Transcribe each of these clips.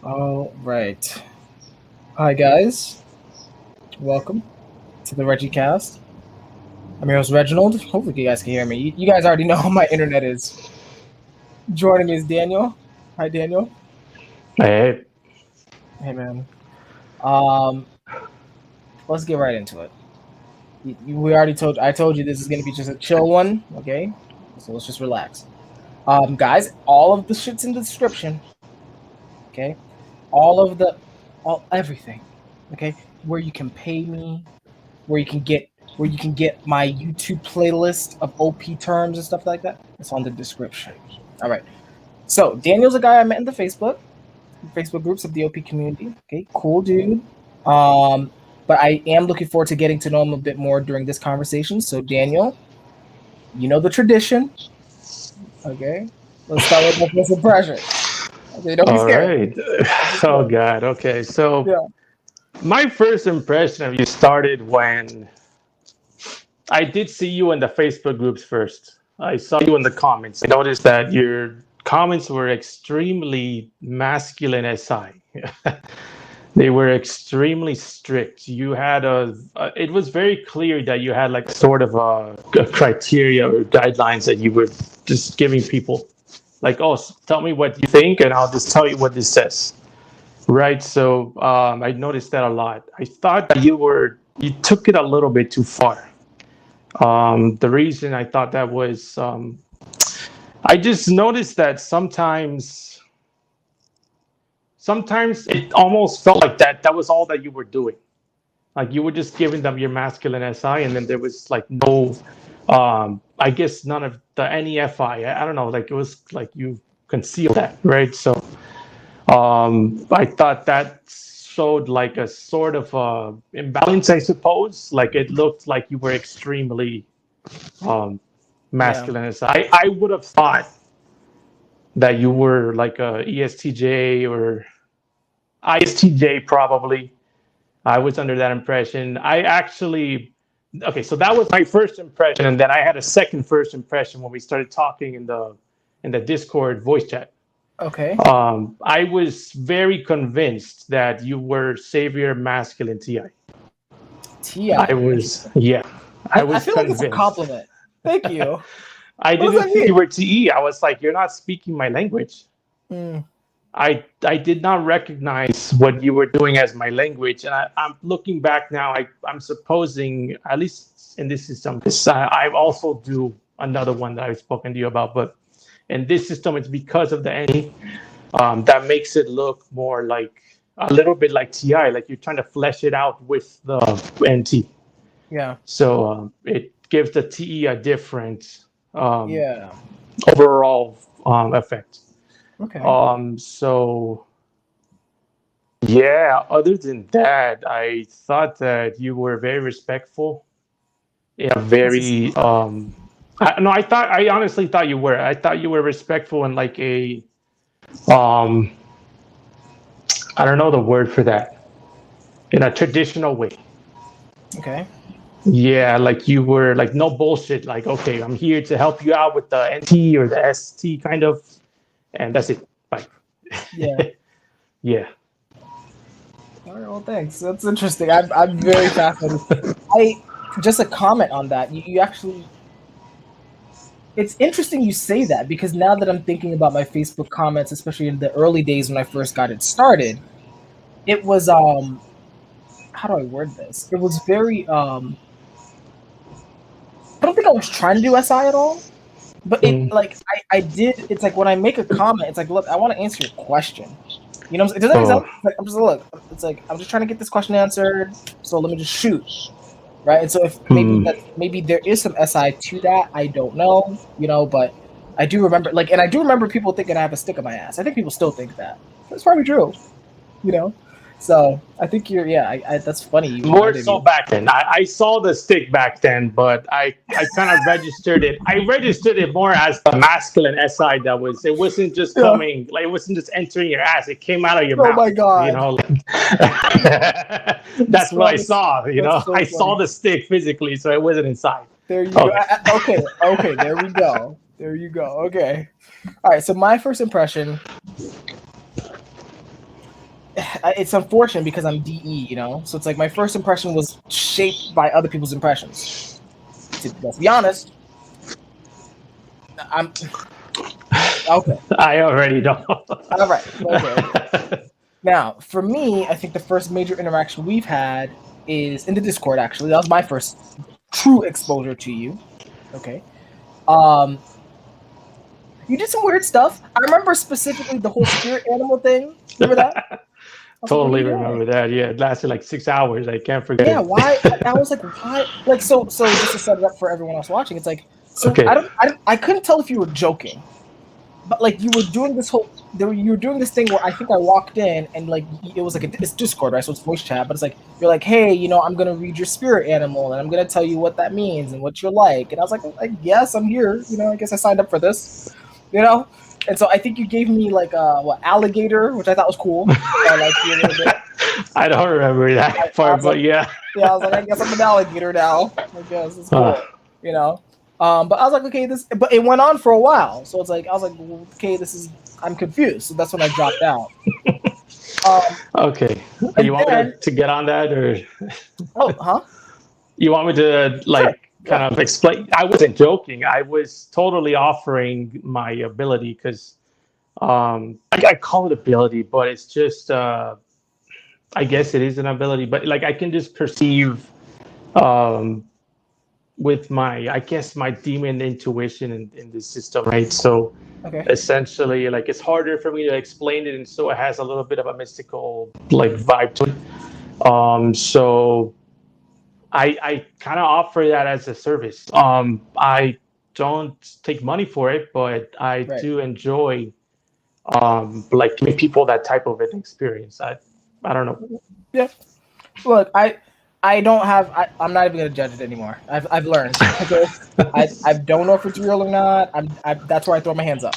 All right. Hi, guys. Welcome to the RegiCast. I'm your host, Reginald. Hopefully, you guys can hear me. You guys already know how my internet is. Joining me is Daniel. Hi, Daniel. Hey, Hey, man. Um, let's get right into it. We already I told you this is going to be just a chill one, okay? So let's just relax. Guys, all of the shit's in the description, okay? All of the, everything, okay? Where you can pay me, where you can get my YouTube playlist of OP terms and stuff like that. It's on the description. All right. So Daniel's a guy I met in the Facebook groups of the OP community. Okay, cool dude. But I am looking forward to getting to know him a bit more during this conversation. So Daniel, you know the tradition. Okay, let's start with the first impression. Okay, don't be all scared. right. Don't be Oh scared. God. Okay. So Yeah. my first impression of you started when I did see you in the Facebook groups first. I saw you in the comments. I noticed that your comments were extremely masculine SI. They were extremely strict. You had it was very clear that you had like sort of a criteria or guidelines that you were just giving people. Like, oh, tell me what you think, and I'll just tell you what this says. Right. So I noticed that a lot. I thought that you took it a little bit too far. The reason I thought that was I just noticed that sometimes it almost felt like that was all that you were doing. Like you were just giving them your masculine SI, and then there was like no, I guess none of the any FI. I don't know. Like it was like you concealed that, right? So I thought that showed like a sort of imbalance, I suppose. Like it looked like you were extremely um, Yeah. masculine. I would have thought that you were like a ESTJ or ISTJ probably. I was under that impression. I actually okay, so that was my first impression, and then I had a second first impression when we started talking in the Discord voice chat. Okay. I was very convinced that you were Savior Masculine TI. I Ti. was, yeah, I I was feel like it's a convinced. compliment. Thank you. I What does didn't that think you mean? were TE. I was like, you're not speaking my language. Mm, I did not recognize what you were doing as my language, and I'm looking back now. I'm supposing at least in this system, this I also do another one that I've spoken to you about, but in this system, it's because of the NE that makes it look more like a little bit like TI, like you're trying to flesh it out with the NT. yeah. So it gives the TE a different um, Yeah. overall effect. Okay. So yeah, other than that, I thought that you were very respectful. Yeah, This is very. No, I honestly thought you were. I thought you were respectful in like a. Um, I don't know the word for that. In a traditional way. okay. Yeah, like you were like no bullshit. Like okay, I'm here to help you out with the NT or the ST kind of, and that's it. Bye. Yeah. Yeah. All right. Well, thanks. That's interesting. I'm very fascinated. I just a comment on that. You actually. It's interesting you say that because now that I'm thinking about my Facebook comments, especially in the early days when I first got it started, it was how do I word this? It was very I don't think I was trying to do SI at all. But it Mm. like I did. It's like when I make a comment, it's like, look, I want to answer your question. You know, does that make sense? Oh. Like, I'm just look. It's like I'm just trying to get this question answered. So let me just shoot, right? And so if Hmm. maybe there is some SI to that, I don't know. You know, but I do remember and I do remember people thinking I have a stick in my ass. I think people still think that. That's probably true. You know, so I think you're yeah. That's funny. You More reminded so me. back then. I saw the stick back then, but I kind of registered it. I registered it more as the masculine SI that was. It wasn't just Yeah. coming. Like it wasn't just entering your ass. It came out of your Oh my mouth. You god. know, like, The that's what I strongest. saw. You That's know, so I funny. saw the stick physically, so it wasn't inside. There you go. Okay. Okay, okay, there we go. There you go. Okay. All right. So my first impression, it's unfortunate because I'm DE, you know. So it's like my first impression was shaped by other people's impressions. Let's be honest. I'm okay. I already know. All right. Okay. Now, for me, I think the first major interaction we've had is in the Discord. Actually, that was my first true exposure to you. Okay. Um, you did some weird stuff. I remember specifically the whole spirit animal thing. Remember that? I was like, what are Totally you doing? remember that. Yeah, it lasted like 6 hours. I can't forget Yeah, it. why? I was like, why? Like, so just to set it up for everyone else watching, it's like, so Okay. I couldn't tell if you were joking, but like you were doing this you were doing this thing where I think I walked in and like it was like it's Discord, right? So it's voice chat, but it's like you're like, hey, you know, I'm gonna read your spirit animal and I'm gonna tell you what that means and what you're like, and I was like, yes, I'm here. You know, I guess I signed up for this. You know, and so I think you gave me like alligator, which I thought was cool. I liked you a little bit. I don't remember that I part, was but like, yeah. yeah, I was like, I guess I'm an alligator now. I guess it's cool, you know. But I was like, okay, but it went on for a while, so it's like I was like, well, okay, I'm confused. So that's when I dropped out. Okay. And You want me then, to get on that, or oh, huh? you want me to Sure, like yeah, kind of explain? I wasn't joking. I was totally offering my ability because I call it ability, but it's just I guess it is an ability, but like I can just perceive um, with my I guess my demon intuition in this system, right? So okay, essentially, like it's harder for me to explain it, and so it has a little bit of a mystical like vibe to it. So I kind of offer that as a service. I don't take money for it, but I right, do enjoy like giving people that type of an experience. I don't know. yeah. Look, I don't have. I'm not even gonna judge it anymore. I've learned. Okay, I don't know if it's real or not. That's where I throw my hands up.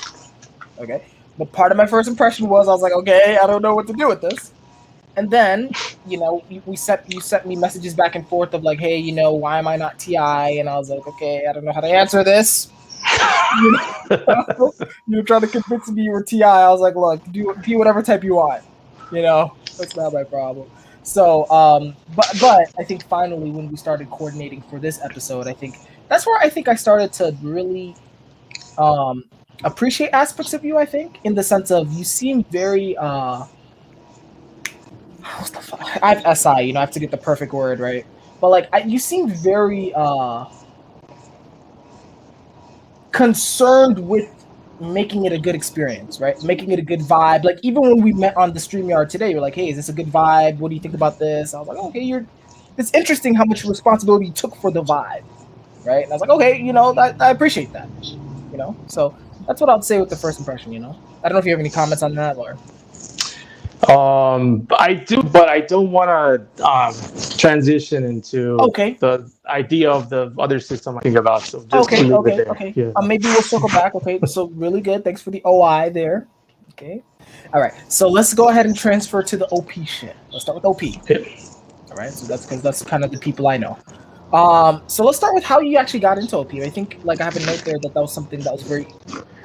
Okay, but part of my first impression was I was like, okay, I don't know what to do with this. And then, you know, you sent me messages back and forth of like, hey, you know, why am I not TI? And I was like, okay, I don't know how to answer this. You know, you were trying to convince me you were TI. I was like, look, be whatever type you want. You know, that's not my problem. So, but I think finally when we started coordinating for this episode, I think that's where I think I started to really um appreciate aspects of you. I think in the sense of you seem very what's the fuck? I have SI, you know, I have to get the perfect word, right? But like, you seem very concerned with making it a good experience, right? Making it a good vibe. Like even when we met on the StreamYard today, you're like, "Hey, is this a good vibe? What do you think about this?" I was like, "Okay, It's interesting how much responsibility you took for the vibe, right?" And I was like, "Okay, you know, I appreciate that, you know." So that's what I'd say with the first impression. You know, I don't know if you have any comments on that or. I do, but I don't want to transition into Okay, the idea of the other system I think about. So just okay, leave it okay, there. okay. Yeah. Maybe we'll circle back. Okay, so really good. Thanks for the OI there. Okay. All right. So let's go ahead and transfer to the OP shit. Let's start with OP. Okay. All right. So that's because that's kind of the people I know. So let's start with how you actually got into OP. I think like I have a note there that was something that was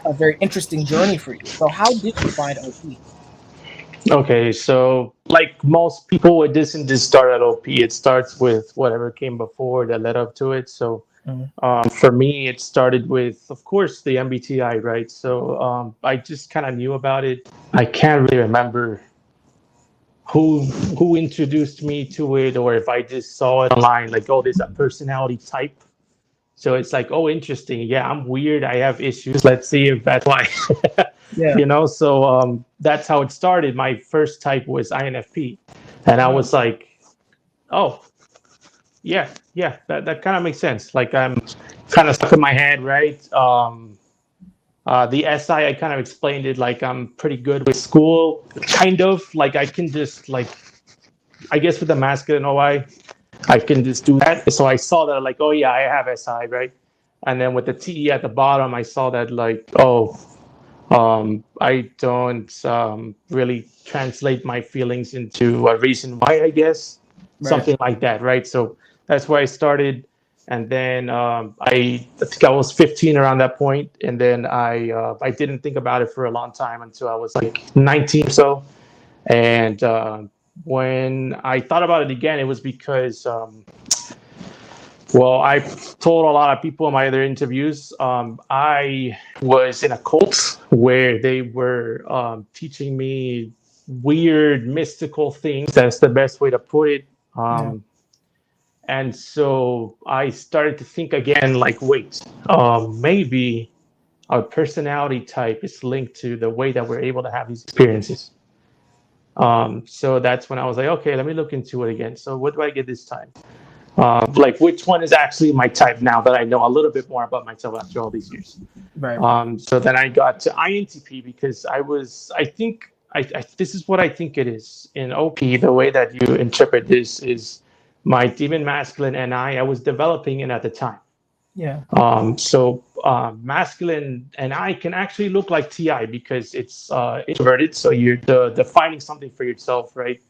a very interesting journey for you. So how did you find OP? Okay, so like most people, it doesn't just start at OP. It starts with whatever came before that led up to it. So Mhm. for me, it started with, of course, the MBTI, right? So I just kind of knew about it. I can't really remember who who introduced me to it, or if I just saw it online, like, oh, there's a personality type. So it's like, oh, interesting. Yeah, I'm weird. I have issues. Let's see if that's why. Yeah. So that's how it started. My first type was INFP, and I Mhm. was like, oh, yeah, that kind of makes sense. Like I'm kind of stuck in my head, right? The SI, I kind of explained it like I'm pretty good with school, kind of like I can just like, I guess with the masculine OI, I can just do that. So I saw that like, oh yeah, I have SI, right? And then with the TE at the bottom, I saw that like, oh, I don't really translate my feelings into a reason why, I guess, Right. something like that, right? So that's where I started. And then I think I was 15 around that point, and then I didn't think about it for a long time until I was like 19 or so, And when I thought about it again, it was because, well, I told a lot of people in my other interviews, I was in a cult where they were teaching me weird, mystical things. That's the best way to put it. Yeah. And so I started to think again, like, wait, maybe our personality type is linked to the way that we're able to have these experiences. So that's when I was like, okay, let me look into it again. So what do I get this time? Like, which one is actually my type now that I know a little bit more about myself after all these years? Right. So then I got to INTP because I think, this is what I think it is. In OP, the way that you interpret this is my demon masculine and I was developing it at the time. Yeah. So masculine and I can actually look like TI because it's introverted. So you're defining something for yourself, right?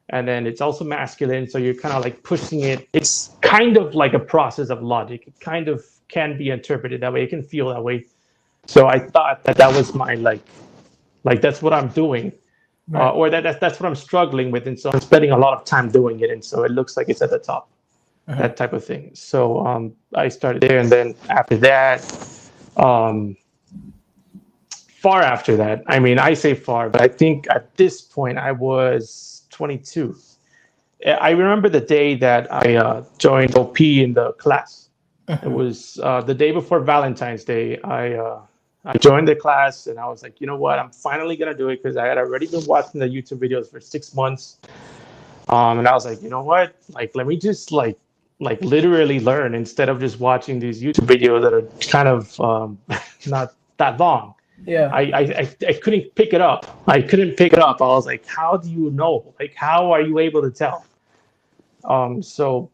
And then it's also masculine. So you're kind of like pushing it. It's kind of like a process of logic. It kind of can be interpreted that way. It can feel that way. So I thought that that was my like that's what I'm doing, Right. or that's what I'm struggling with, and so I'm spending a lot of time doing it, and so it looks like it's at the top, Uh-huh. that type of thing. So I started there, and then after that, um, far after that, I mean, I say far, but I think at this point I was 22. I remember the day that I joined OP in the class. It Uh-huh. was the day before Valentine's Day. I joined the class and I was like, you know what? I'm finally gonna do it because I had already been watching the YouTube videos for 6 months. And I was like, you know what? Like, let me just like literally learn instead of just watching these YouTube videos that are kind of not that long. Yeah. I couldn't pick it up. I couldn't pick it up. I was like, how do you know? Like, how are you able to tell? So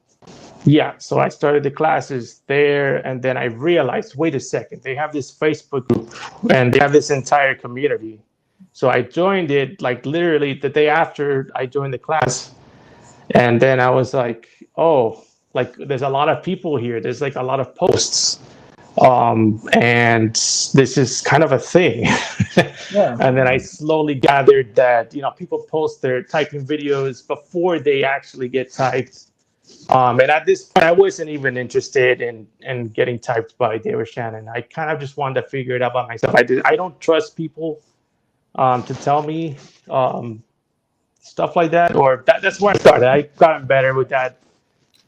yeah, so I started the classes there, and then I realized, wait a second, they have this Facebook group and they have this entire community. So I joined it like literally the day after I joined the class, and then I was like, oh, like there's a lot of people here. There's like a lot of posts, and this is kind of a thing. Yeah. And then I slowly gathered that people post their typing videos before they actually get typed. And at this point, I wasn't even interested in getting typed by David Shannon. I kind of just wanted to figure it out by myself. I don't trust people to tell me stuff like that, or that's where I started. I've gotten better with that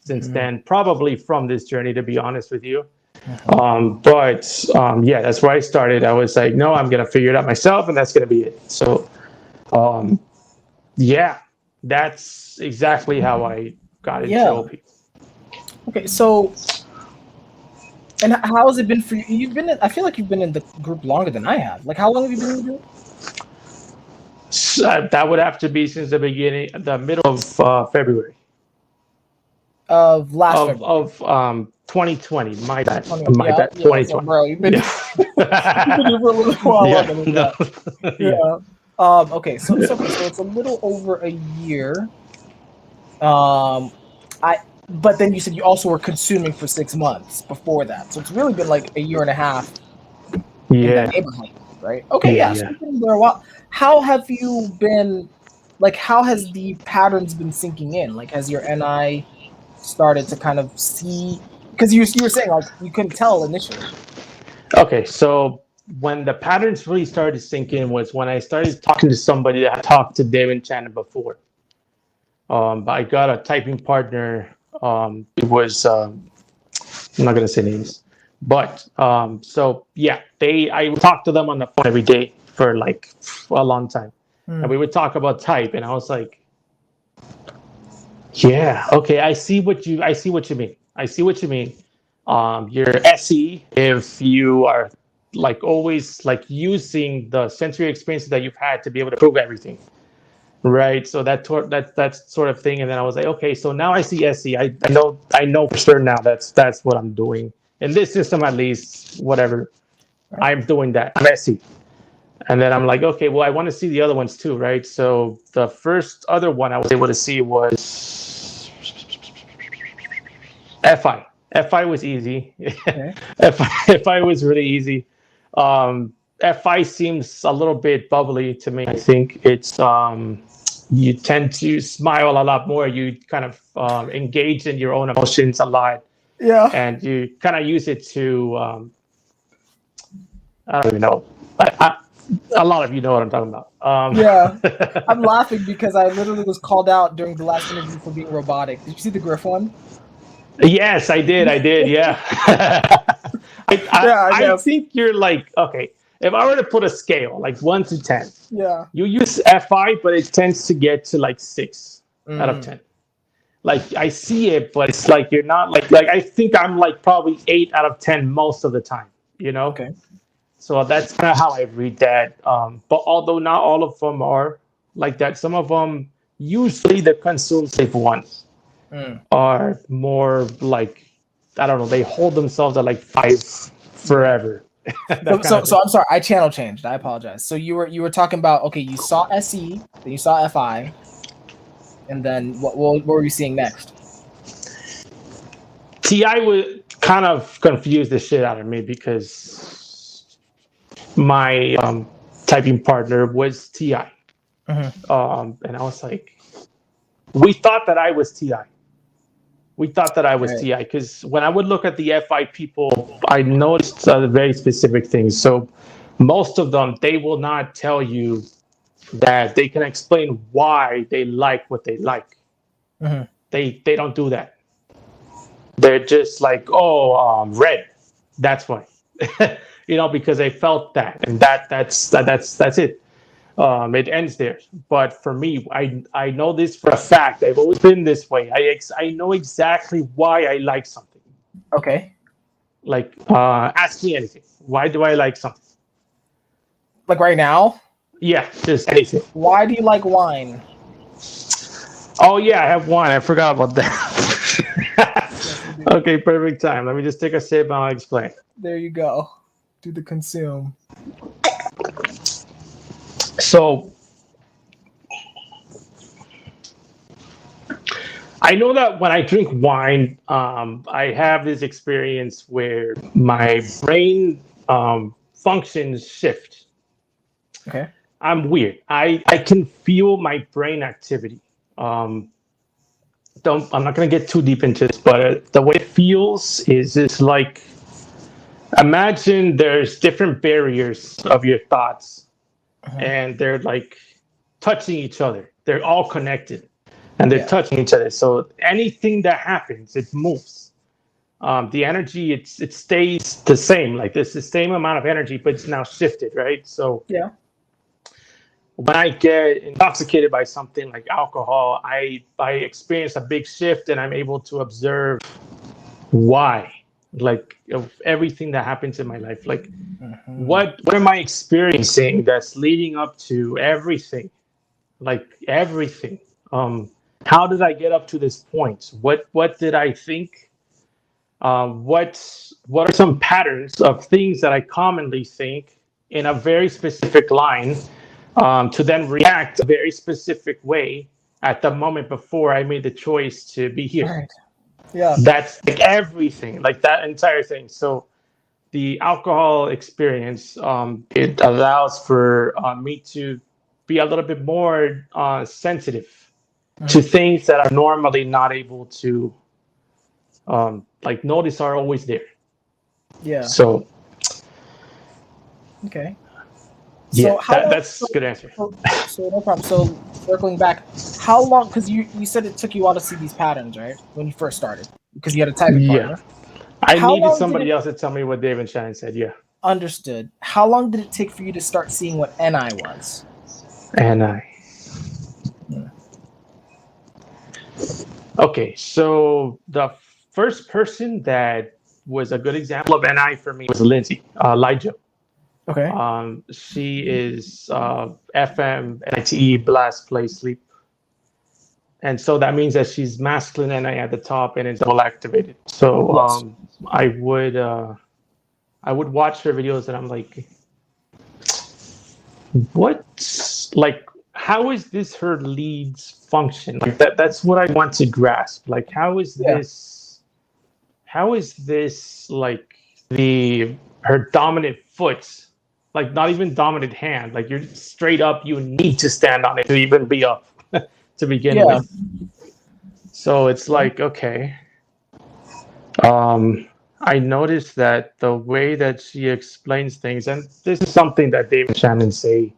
since Mhm. then, probably from this journey, to be honest with you. Mhm. But yeah, that's where I started. I was like, no, I'm gonna figure it out myself, and that's gonna be it. So um, yeah, that's exactly how I got into Yeah. OP. Okay. So, and how has it been for you? You've been. I feel like you've been in the group longer than I have. Like, how long have you been in the group? That would have to be since the beginning, the middle of February Of last of February. 2020. My bad, 20, my yeah. bad. Yeah. So, 2020. bro, you've been Yeah, you've been here for a little while yeah, longer than no, that. yeah. Yeah. Okay. So it's a little over a year. I. But then you said you also were consuming for 6 months before that, so it's really been like a year and a half in that Yeah, neighborhood, right? Okay, yeah, yeah. So yeah. you've been there a while. How have you been? Like, how has the patterns been sinking in? Like, has your NI started to kind of see? Because you were saying like you couldn't tell initially. Okay, so when the patterns really started to sink in was when I started talking to somebody that had talked to David Shannon before. I got a typing partner. It was I'm not gonna say names, but so yeah, I would talk to them on the phone every day for like a long time, and Hmm. we would talk about type, and I was like, yeah, okay, I see what you mean. I see what you mean. You're SE if you are like always like using the sensory experiences that you've had to be able to prove everything. Right. So that sort of thing. And then I was like, okay, so now I see SE. I know for sure now that's what I'm doing. In this system at least, whatever. Right. I'm doing that. I'm SE. And then I'm like, okay, well, I want to see the other ones too, right? So the first other one I was able to see was FI. FI was easy. Okay. FI was really easy. Um, FI seems a little bit bubbly to me. I think it's you tend to smile a lot more. You kind of engage in your own emotions a lot, Yeah. and you kind of use it to I don't even know. A lot of you know what I'm talking about. Yeah. I'm laughing because I literally was called out during the last interview for being robotic. Did you see the Griff one? Yes, I did. I did. Yeah. Yeah, I I guess. think you're like, okay, if I were to put a scale, like 1 to 10, Yeah. you use FI, but it tends to get to like 6 out of 10. Like I see it, but it's like you're not like I think I'm like probably 8 out of 10 most of the time, you know? Okay. So that's kind of how I read that. But although not all of them are like that, some of them, usually the consume safe ones, Mm. are more like, I don't know, they hold themselves at like 5 forever. So, That kind so, of so thing. I'm sorry. I channel changed. I apologize. So you were talking about, okay, you saw SE, then you saw FI, and then what were you seeing next? TI would kind of confuse the shit out of me because my typing partner was TI. Mm-hmm. And I was like, we thought that I was TI. We thought that I was Right. TI because when I would look at the FI people, I noticed very specific things. So most of them, they will not tell you that they can explain why they like what they like. Mm-hmm. They don't do that. They're just like, oh, red. That's why, because they felt that, and that's it. It ends there. But for me, I know this for a fact. I've always been this way. I know exactly why I like something. Okay. Like, ask me anything. Why do I like something? Like right now, Yeah, just anything. why do you like wine? Oh yeah, I have one. I forgot about that. Yes, you do. Okay, perfect time. Let me just take a sip and I'll explain. There you go. Do the consume. So I know that when I drink wine, I have this experience where my brain functions shift. Okay. I'm weird. I can feel my brain activity. Um, I'm not going to get too deep into this, but the way it feels is it's like, imagine there's different barriers of your thoughts Uh-huh. and they're like touching each other. They're all connected and they're Yeah. touching each other. So anything that happens, it moves. The energy, it stays the same. Like it's the same amount of energy, but it's now shifted, right? So Yeah. when I get intoxicated by something like alcohol, I experience a big shift and I'm able to observe why, like of everything that happens in my life. Like Mm-hmm. what am I experiencing that's leading up to everything? Like everything. Um, how did I get up to this point? What did I think? What are some patterns of things that I commonly think in a very specific line, to then react a very specific way at the moment before I made the choice to be here? Right. Yeah. That's like everything, like that entire thing. So the alcohol experience, it allows for me to be a little bit more sensitive to Mm-hmm. things that are normally not able to like notice are always there. Yeah. So Okay. yeah, So how long? that's a good answer. So no problem. So circling back, how long? Because you said it took you a while to see these patterns, right? When you first started, because you had a typing Yeah, partner. I How needed long did somebody it else to tell me what Dave and Shannon said. Yeah, understood? How long did it take for you to start seeing what NI was? and I. Hmm. Okay, so the first person that was a good example of NI for me was Lindsay Lijo. Okay. She is FM, NITE, blast, play, sleep. And so that means that she's masculine NI at the top and it's double activated. So Yes. I would watch her videos and I'm like, what, like, how is this her leads function? Like that's what I want to grasp. Like Yeah. how is this like the her dominant foot, like not even dominant hand, like you're straight up, you need to stand on it to even be up. to begin Yeah. with. So it's Yeah. like, okay. I noticed that the way that she explains things, and this is something that David Shannon say,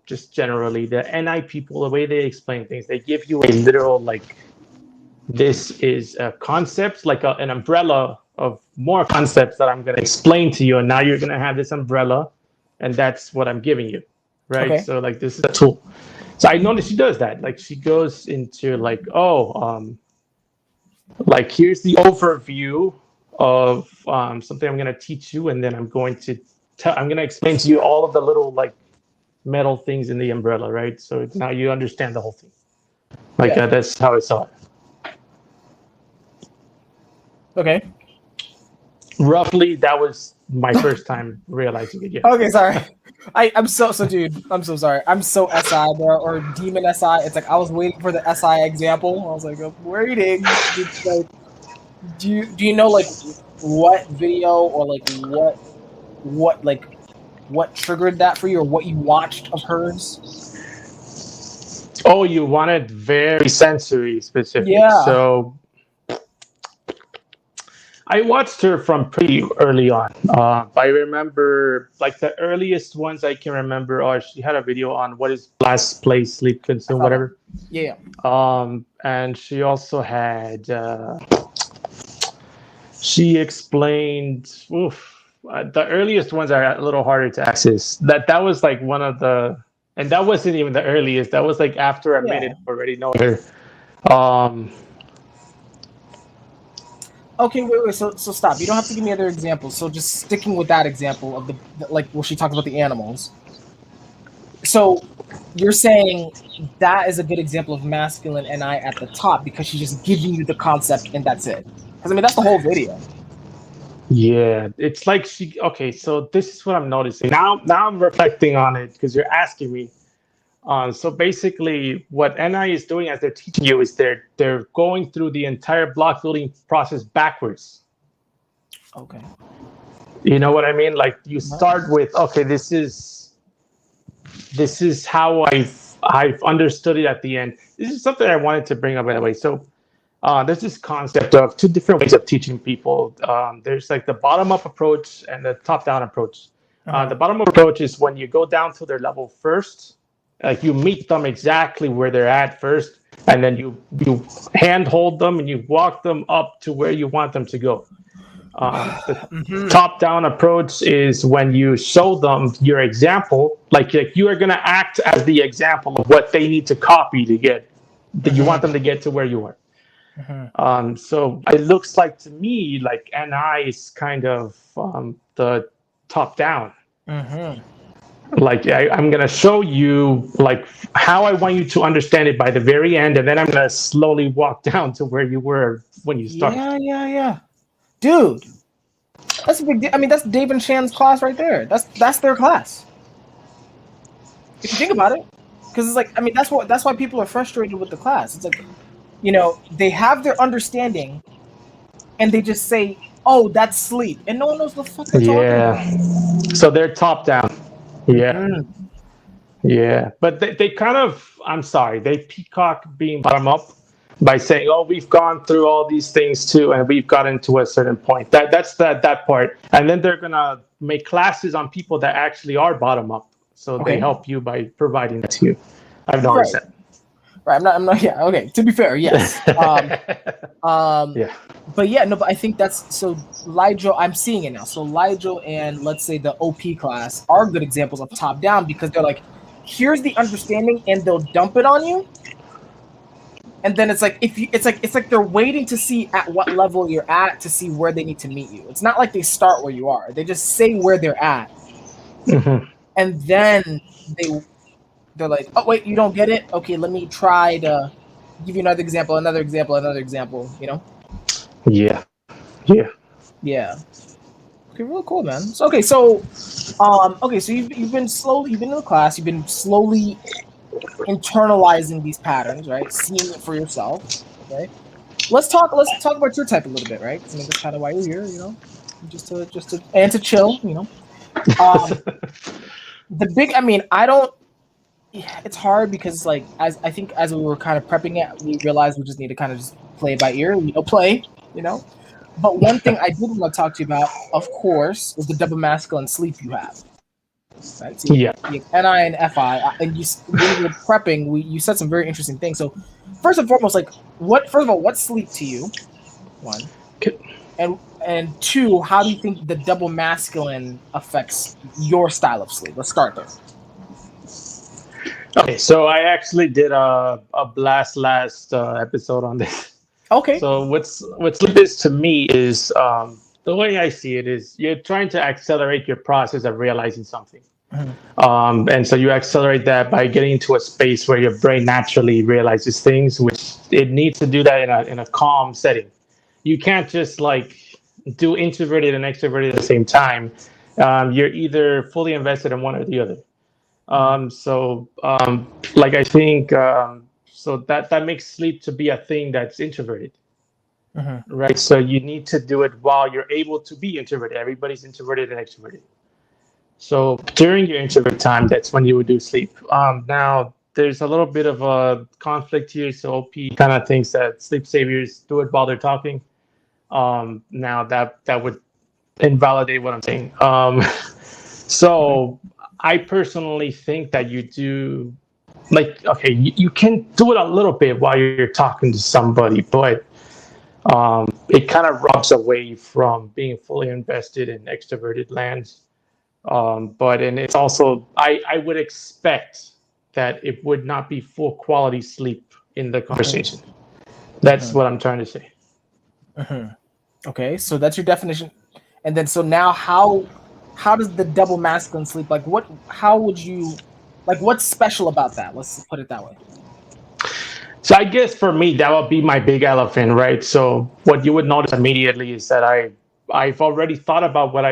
just generally, the NI people, the way they explain things, they give you a literal, like, this is a concept, like an umbrella of more concepts that I'm going to explain to you. And now you're going to have this umbrella, and that's what I'm giving you. Right. Okay. So, like, this is a tool. So I noticed she does that. Like, she goes into, like, like, here's the overview of something I'm going to teach you. And then I'm going to explain to you all of the little, like, metal things in the umbrella. Right. So now you understand the whole thing. Like, Yeah. that's how I saw it. Okay. Roughly, that was my first time realizing it. Yeah. Okay, sorry. I'm so dude. I'm so sorry. I'm so SI, bro, or demon SI. It's like I was waiting for the SI example. I was like, I'm waiting. It's like, do you know like what video or like what triggered that for you or what you watched of hers? Oh, you wanted very sensory specific. Yeah. So I watched her from pretty early on. I remember, like, the earliest ones I can remember. Oh, she had a video on what is blast, play, sleep, I consume, saw that. whatever. Yeah. And she also had. She explained. The earliest ones are a little harder to access. That was like one of the, and that wasn't even the earliest. That was like after a Yeah. minute of already knowing her. Um, Okay, wait. So stop. You don't have to give me other examples. So just sticking with that example of the like where she talks about the animals. So you're saying that is a good example of masculine NI at the top because she's just giving you the concept and that's it. Because I mean that's the whole video. Yeah, it's like she. Okay, so this is what I'm noticing now. Now I'm reflecting on it because you're asking me. So basically, what NI is doing as they're teaching you is they're going through the entire block building process backwards. Okay. You know what I mean? Like, you start with, okay, this is how I've understood it at the end. This is something I wanted to bring up, by the way. So there's this concept of two different ways of teaching people. There's like the bottom up approach and the top down approach. The bottom up approach is when you go down to their level first, like you meet them exactly where they're at first, and then you handhold them and you walk them up to where you want them to go. The top down approach is when you show them your example, like you are going to act as the example of what they need to copy to get that you want them to get to where you are. So it looks like to me like NI is kind of the top down. Like I'm gonna show you like how I want you to understand it by the very end, and then I'm gonna slowly walk down to where you were when you started. Yeah. Dude, that's a big. I mean, that's Dave and Shan's class right there. That's their class. If you think about it, because it's like I mean that's why people are frustrated with the class. It's like, you know, they have their understanding, and they just say, "Oh, that's sleep," and no one knows the fuck they're talking about. So they're top down. Yeah, but they kind of, I'm sorry, they peacock being bottom up by saying, oh, we've gone through all these things too, and we've gotten to a certain point. That's that part, and then they're gonna make classes on people that actually are bottom up, so they help you by providing that to you. I've noticed that. Right, I'm not. Yeah, okay. To be fair, yes. Yeah. But yeah, no. But I think that's so. Lijo, I'm seeing it now. So Lijo and let's say the OP class are good examples of top down because they're like, here's the understanding, and they'll dump it on you. And then it's like it's like they're waiting to see at what level you're at to see where they need to meet you. It's not like they start where you are. They just say where they're at, and then they're like, oh wait, you don't get it? Okay, let me try to give you another example. You know? Yeah. Yeah. Okay, really cool, man. So, okay, so you've been in the class, you've been slowly internalizing these patterns, right? Seeing it for yourself. Okay. Let's talk about your type a little bit, right? Because I mean that's kind of why you're here, you know, just to chill, you know. The big, I mean, I don't yeah, it's hard because like as I think as we were kind of prepping it, we realized we just need to kind of just play it by ear, play, you know. But one thing I did want to talk to you about, of course, is the double masculine sleep you have. Right, so Yeah. you have NI and FI, and when we were prepping, you said some very interesting things. So first and foremost, like first of all, what's sleep to you? One, and two, how do you think the double masculine affects your style of sleep? Let's start there. Okay, so I actually did a blast last episode on this. Okay. So what sleep is to me is the way I see it is you're trying to accelerate your process of realizing something. Mhm. And so you accelerate that by getting into a space where your brain naturally realizes things, which it needs to do that in a calm setting. You can't just like do introverted and extroverted at the same time. You're either fully invested in one or the other. Like I think so that makes sleep to be a thing that's introverted, Mhm. right? So you need to do it while you're able to be introverted. Everybody's introverted and extroverted. So during your introvert time, that's when you would do sleep. Now there's a little bit of a conflict here. So OP kind of thinks that sleep saviors do it while they're talking. Now that would invalidate what I'm saying. So I personally think that you do like okay, you can do it a little bit while you're talking to somebody, but it kind of rubs away from being fully invested in extroverted lands. But and it's also I would expect that it would not be full quality sleep in the conversation. That's Mhm. what I'm trying to say. Mhm. Okay, so that's your definition. And then so now how does the double masculine sleep, like what how would you, like what's special about that? Let's put it that way. So I guess for me that would be my big elephant, right? So what you would notice immediately is that I've already thought about what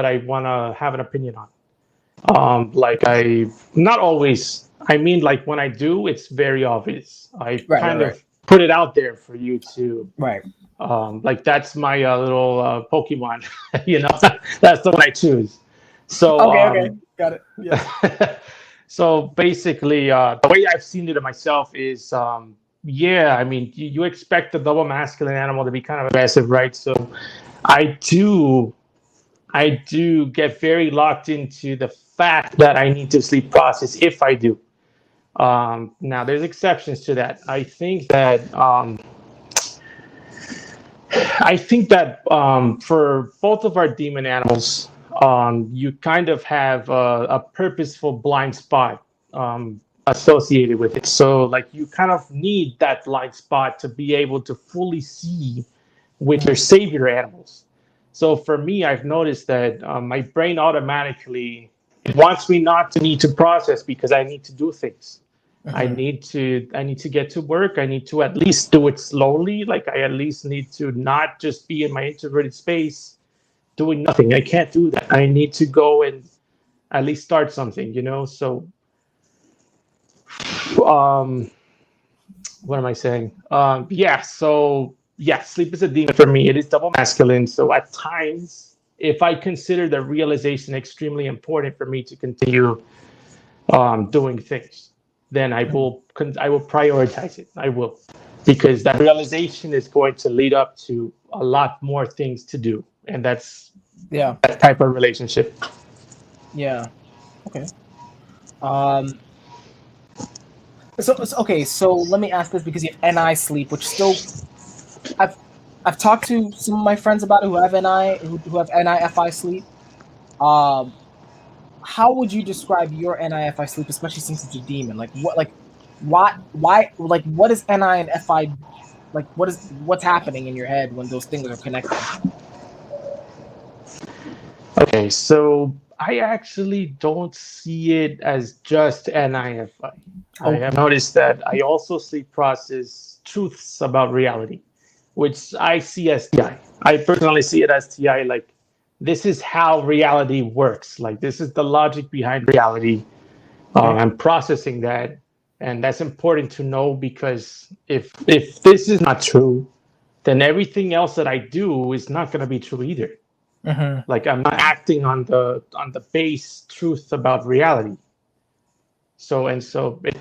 I want to have an opinion on. Like I not always. I mean, like when I do, it's very obvious. I Right, right, kind right. of put it out there for you to Right. like that's my little Pokemon, you know. That's the one I choose. So Okay, okay. Got it. Yeah. so basically, the way I've seen it myself is, yeah. I mean, you expect the double masculine animal to be kind of aggressive, right? So I do I do get very locked into the fact that I need to sleep process if I do. Now, there's exceptions to that. I think that for both of our demon animals, you kind of have a purposeful blind spot associated with it. So, like, you kind of need that blind spot to be able to fully see with your savior animals. So for me, I've noticed that my brain automatically wants me not to need to process because I need to do things. Mhm. I need to get to work. I need to at least do it slowly. Like I at least need to not just be in my introverted space doing nothing. I can't do that. I need to go and at least start something, you know? So um what am I saying? Yeah, so yeah, sleep is a demon for me. It is double masculine. So at times, if I consider the realization extremely important for me to continue doing things, then I will prioritize it. I will, because that realization is going to lead up to a lot more things to do, and that's Yeah. that type of relationship. Yeah. Okay. Um okay, so let me ask this because you have NI sleep, which still I've I've talked to some of my friends about it who have NI who have NIFI sleep. Um how would you describe your NIFI sleep, especially since it's a demon? Like what, like why like what is NI and FI, like what's happening in your head when those things are connecting? Okay, so I actually don't see it as just NIFI. I Okay. have noticed that I also sleep process truths about reality, which I see as TI. I personally see it as TI, like this is how reality works. Like this is the logic behind reality. Okay. I'm processing that, and that's important to know because if this is not true, then everything else that I do is not going to be true either. Mm-hmm. Like I'm not acting on the base truth about reality. So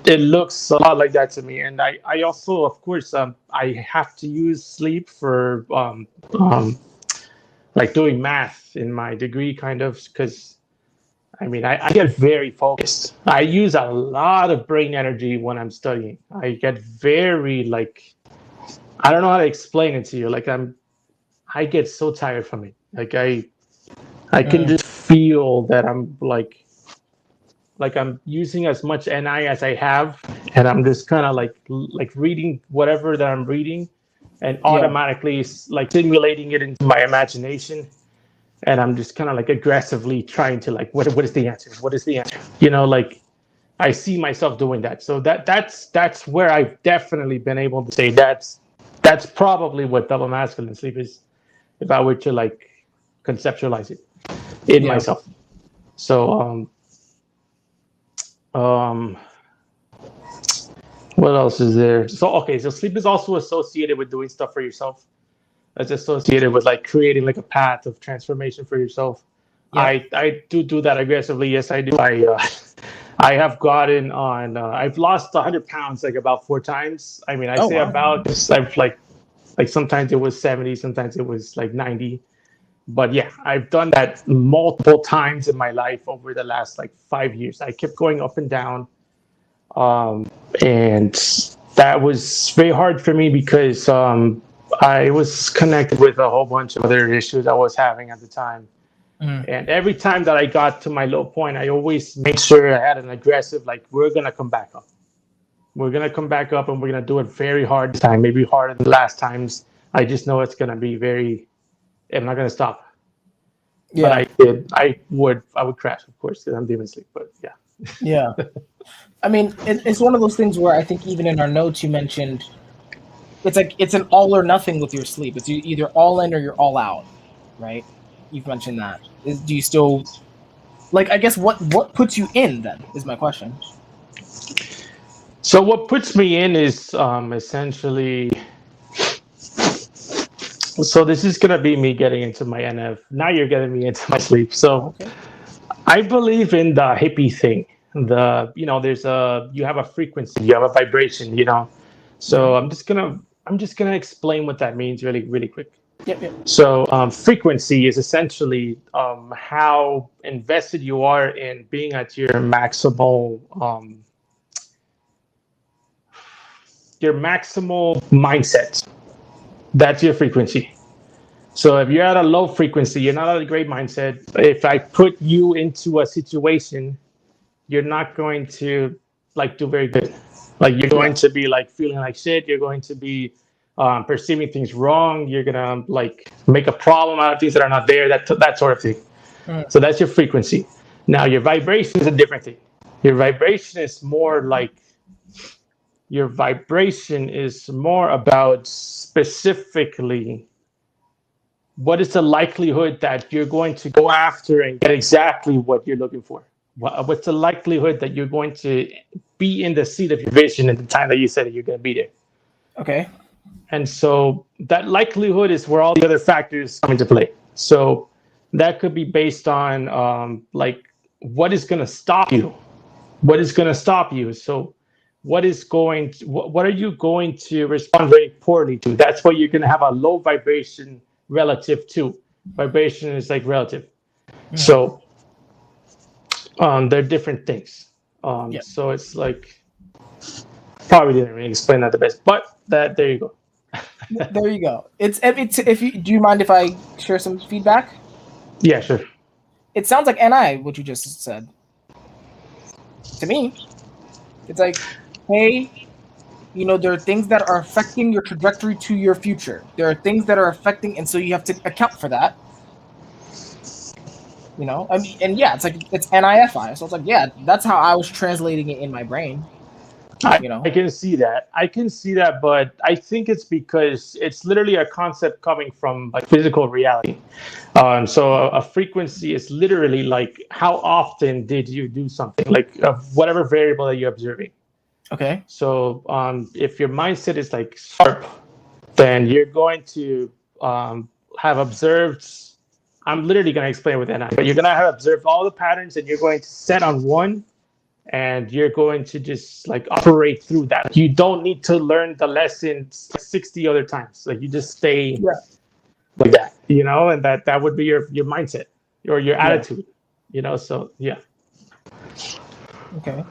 it looks a lot like that to me. And I also, of course, I have to use sleep for like doing math in my degree, kind of, because I mean, I get very focused. I use a lot of brain energy when I'm studying. I get very like, I don't know how to explain it to you. Like I get so tired from it. Like I can Mm, just feel that I'm like I'm using as much NI as I have, and I'm just kind of like reading whatever that I'm reading, and yeah, automatically like simulating it into my imagination, and I'm just kind of like aggressively trying to like what is the answer? What is the answer? Like I see myself doing that. So that's where I've definitely been able to say that's probably what double masculine sleep is, if I were to like conceptualize it in yeah, myself. So um what else is there? So okay, so sleep is also associated with doing stuff for yourself. It's associated with like creating like a path of transformation for yourself. yep. I do that aggressively. Yes, I do. I have gotten on. I've lost 100 pounds like about 4 times. I mean, I Oh say wow. about. I've like sometimes it was 70, sometimes it was like 90. But yeah, I've done that multiple times in my life over the last like 5 years. I kept going up and down, and that was very hard for me because I was connected with a whole bunch of other issues I was having at the time. Mm, And every time that I got to my low point, I always made sure I had an aggressive, like, we're going to come back up. We're going to come back up and we're going to do it very hard this time, maybe harder than the last times. I just know it's going to be very, I'm not going to stop. But yeah, I would crash, of course, because I'm demon sleep. But yeah. yeah. I mean, it's one of those things where I think even in our notes you mentioned it's like it's an all or nothing with your sleep. It's either all in or you're all out, right? You've mentioned that. Do you still like? I guess what puts you in then is my question. So what puts me in is essentially, so this is gonna be me getting into my NF. Now you're getting me into my sleep. So Okay. I believe in the hippie thing. There's you have a frequency, you have a vibration. So Okay. I'm just gonna explain what that means really really quick. Yep. Yep. So frequency is essentially how invested you are in being at your maximal mindset. That's your frequency. So if you're at a low frequency, you're not at a great mindset. If I put you into a situation, you're not going to like do very good. Like you're Yeah. going to be like feeling like shit. You're going to be perceiving things wrong. You're gonna like make a problem out of things that are not there. That sort of thing. Mm, So that's your frequency. Now your vibration is a different thing. Your vibration is more like your vibration is more about specifically what is the likelihood that you're going to go after and get exactly what you're looking for? What's the likelihood that you're going to be in the seat of your vision at the time that you said that you're going to be there? okay. And so that likelihood is where all the other factors come into play. So that could be based on like what is going to stop you? What is going to stop you? So what are you going to respond very poorly to? That's what you're going to have a low vibration relative to. Vibration is like relative. Mm, So they're different things. yeah. So it's like probably didn't really explain that the best, but that there you go. There you go. It's if you do you mind if I share some feedback? Yeah, sure. It sounds like NI what you just said to me. It's like, hey, there are things that are affecting your trajectory to your future. There are things that are affecting, and so you have to account for that. I mean, and yeah, it's like it's NIFI. So it's like, yeah, that's how I was translating it in my brain. I, You I know. can see that. I can see that, but I think it's because it's literally a concept coming from like physical reality. So a frequency is literally like how often did you do something, like whatever variable that you're observing. Okay. So if your mindset is like sharp, then you're going to have observed. I'm literally going to explain with NI, but you're going to have observed all the patterns, and you're going to set on one and you're going to just like operate through that. You don't need to learn the lessons 60 other times. Like you just stay Yeah. like that, and that would be your mindset or your Yeah. attitude, So yeah. Okay.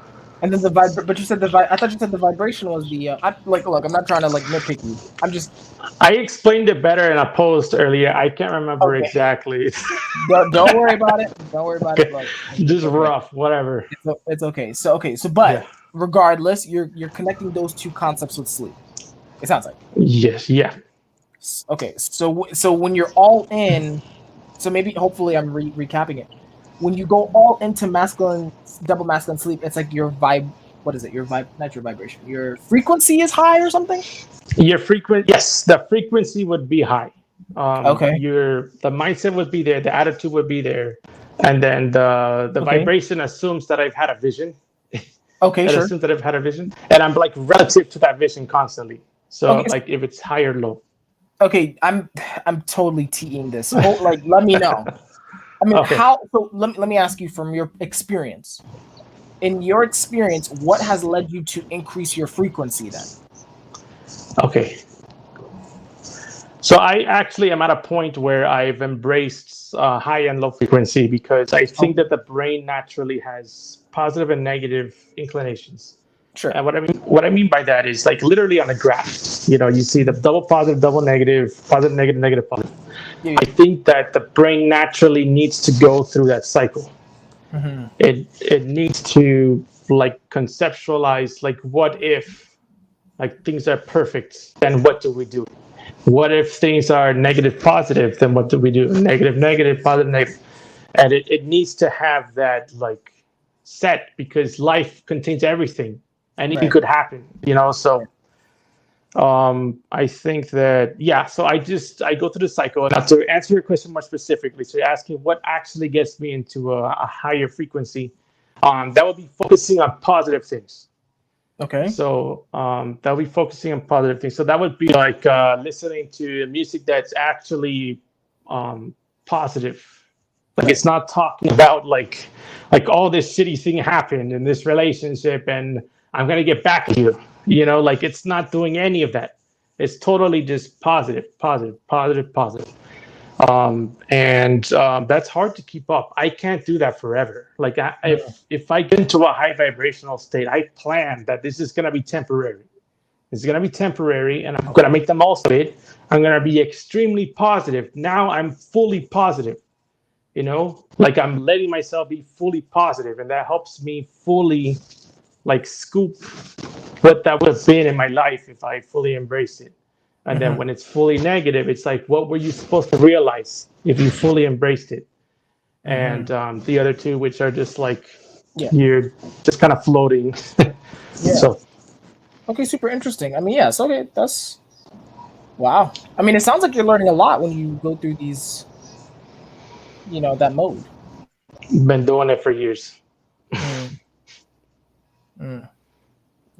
And then but you said I thought you said the vibration was the. Look, I'm not trying to like nitpick you. I'm just I explained it better in a post earlier. I can't remember okay. exactly. Don't worry about it. Don't worry about it. Okay. Look, it's Just okay. rough, whatever. It's okay. But Yeah. regardless, you're connecting those two concepts with sleep. It sounds like. Yes. Yeah. Okay. So when you're all in, so maybe hopefully I'm recapping it. When you go all into double masculine sleep, it's like your vibe. What is it? Your vibe, not your vibration. Your frequency is high or something. Yes, the frequency would be high. Okay. The mindset would be there, the attitude would be there, and then the Okay. vibration assumes that I've had a vision. Okay. It Sure. assumes that I've had a vision, and I'm like relative to that vision constantly. So Okay. like if it's high or low. Okay. I'm totally teeing this. Let me know. I mean, Okay. how? So let me ask you from your experience. In your experience, what has led you to increase your frequency then? Okay. So I actually am at a point where I've embraced high and low frequency because I think Okay. that the brain naturally has positive and negative inclinations. Sure. And what I mean by that is like literally on a graph, you see the double positive, double negative, positive, negative, negative, positive. Yeah. I think that the brain naturally needs to go through that cycle. Mm-hmm. It needs to like conceptualize like what if like things are perfect, then what do we do? What if things are negative positive, then what do we do? Negative negative, positive negative. And it needs to have that like set because life contains everything. Anything Right. could happen, so I think that yeah, so I go through the cycle. And now to answer your question more specifically, so you're asking what actually gets me into a higher frequency, that would be focusing on positive things. Okay. So that would be focusing on positive things. So that would be like listening to music that's actually positive. Like Right. it's not talking about like all this shitty thing happened in this relationship and I'm gonna get back at you. Like it's not doing any of that. It's totally just positive, positive, positive, positive. And that's hard to keep up. I can't do that forever. Like Mm. if I get into a high vibrational state, I plan that this is gonna be temporary. It's gonna be temporary, and I'm gonna make the most of it. I'm gonna be extremely positive. Now I'm fully positive. Like I'm letting myself be fully positive, and that helps me fully like scoop what that would have been in my life if I fully embraced it. And then Mm-hmm. when it's fully negative, it's like, what were you supposed to realize if you fully embraced it? Mm-hmm. And the other two, which are just like Yeah. you're just kind of floating. Yeah. So Okay. Super interesting. I mean, yes. Okay. That's wow. I mean, it sounds like you're learning a lot when you go through these. That mode. been doing it for years. Mm. Mm.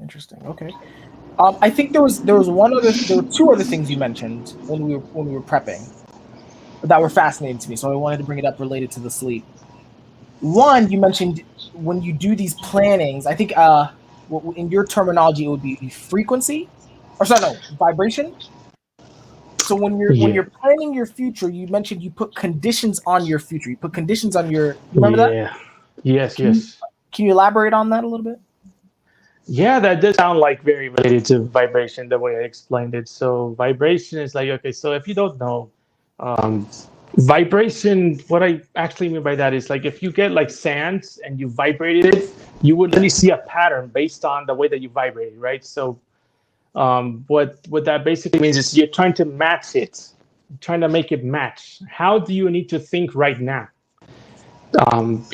Interesting. Okay. I think there were two other things you mentioned when we were prepping that were fascinating to me. So I wanted to bring it up related to the sleep. One, you mentioned when you do these plannings. I think in your terminology it would be frequency, or sorry, no, vibration. So when Yeah. you're planning your future, you mentioned you put conditions on your future. You put conditions on your. You remember that? Yeah. Yes. Can you Yes. can you elaborate on that a little bit? Yeah, that does sound like very related to vibration the way I explained it. So vibration is like okay. So if you don't know, um, vibration. What I actually mean by that is like if you get like sand and you vibrated it, you would really see a pattern based on the way that you vibrated, right? So what that basically means is you're trying to match it, trying to make it match. How do you need to think right now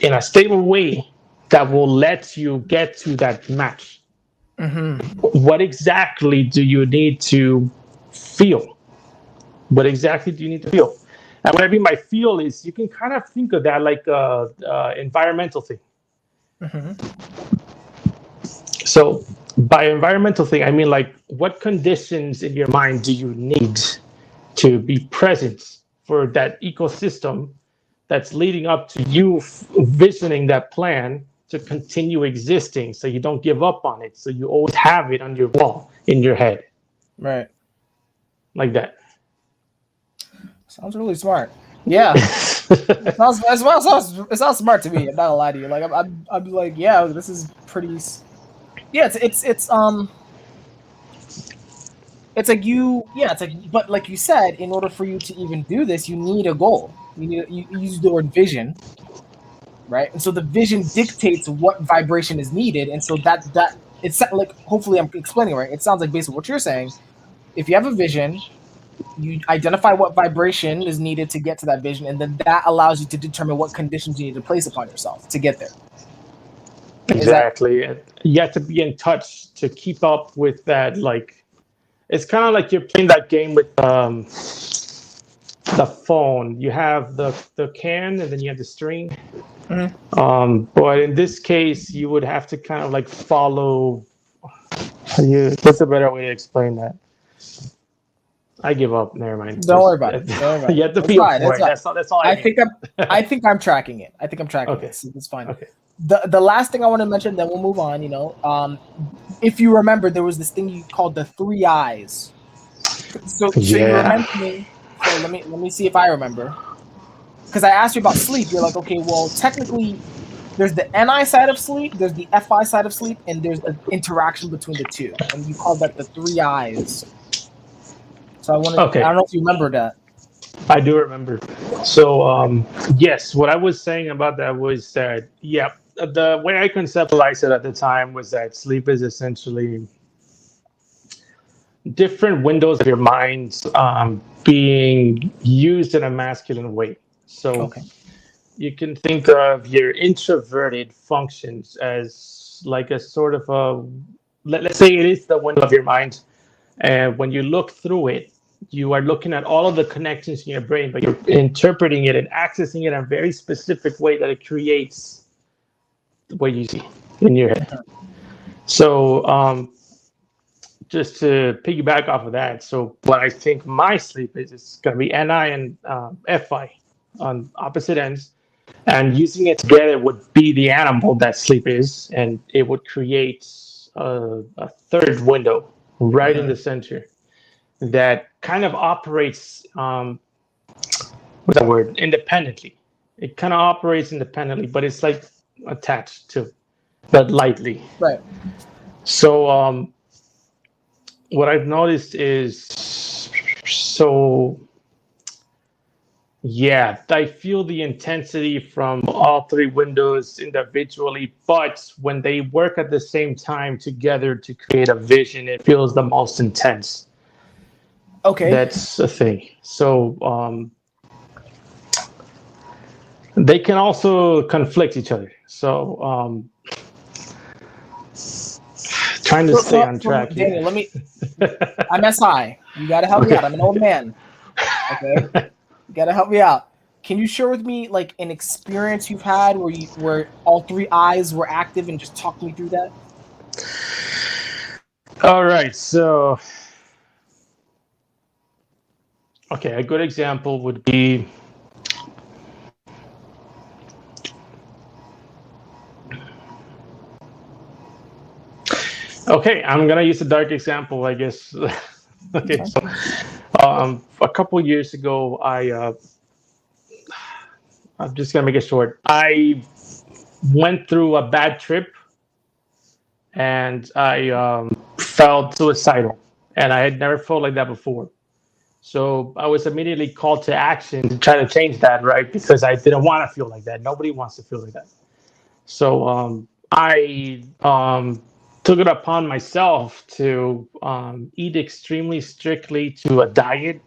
in a stable way that will let you get to that match? Mm-hmm. What exactly do you need to feel? What exactly do you need to feel? And what I mean by feel is you can kind of think of that like a environmental thing. Mm-hmm. So by environmental thing, I mean like what conditions in your mind do you need to be present for that ecosystem that's leading up to you visioning that plan to continue existing, so you don't give up on it. So you always have it on your wall in your head, Right. like that. Sounds really smart. Yeah. It sounds smart to me. I'm not gonna lie to you. Like I'm like, yeah, this is pretty. Yeah, it's like yeah, it's like, but like you said, in order for you to even do this, you need a goal. You use the word vision, right? And so the vision dictates what vibration is needed, and so that it's like, hopefully I'm explaining right. It sounds like basically what you're saying. If you have a vision, you identify what vibration is needed to get to that vision, and then that allows you to determine what conditions you need to place upon yourself to get there. Exactly. You have to be in touch to keep up with that. Like, it's kind of like you're playing that game with the phone. You have the can, and then you have the string. Mm-hmm. But in this case, you would have to kind of like follow. What's a better way to explain that? I give up. Never mind. Don't worry about it. Don't worry about You it. have to It's feel fine. for It's it. fine. That's all I think I think I'm tracking it. I think I'm tracking Okay. it. So it's fine. Okay. The last thing I want to mention, then we'll move on. If you remember, there was this thing you called the 3 eyes. So you were mentioning. So let me see if I remember. Because I asked you about sleep. You're like, okay, well, technically, there's the NI side of sleep, there's the FI side of sleep, and there's an interaction between the two. And you called that the 3 eyes. So I don't know if you remember that. I do remember. So, yes, what I was saying about that was that, yeah, the way I conceptualized it at the time was that sleep is essentially different windows of your mind being used in a masculine way. So you can think of your introverted functions as like a sort of let's say it is the window of your mind. And when you look through it, you are looking at all of the connections in your brain, but you're interpreting it and accessing it in a very specific way that it creates what you see in your head. So, just to piggyback off of that, so what I think my sleep is, it's going to be NI and FI on opposite ends, and using it together would be the animal that sleep is, and it would create a third window right in the center that kind of operates what's that word, independently. It kind of operates independently, but it's like attached to, but lightly. Right. So what I've noticed is, so yeah, I feel the intensity from all 3 windows individually, but when they work at the same time together to create a vision, it feels the most intense. Okay. That's a thing. So they can also conflict each other. So trying to stay on track here. Daniel, I'm SI. You got to help me out. I'm an old man. Okay. You got to help me out. Can you share with me like an experience you've had where all 3 eyes were active, and just talk me through that? All right. So, okay, a good example would be okay, I'm gonna use a dark example, I guess. Okay, so a couple years ago, I'm just gonna make it short. I went through a bad trip, and I felt suicidal, and I had never felt like that before. So I was immediately called to action to try to change that, right? Because I didn't want to feel like that. Nobody wants to feel like that. So I took it upon myself to eat extremely strictly to a diet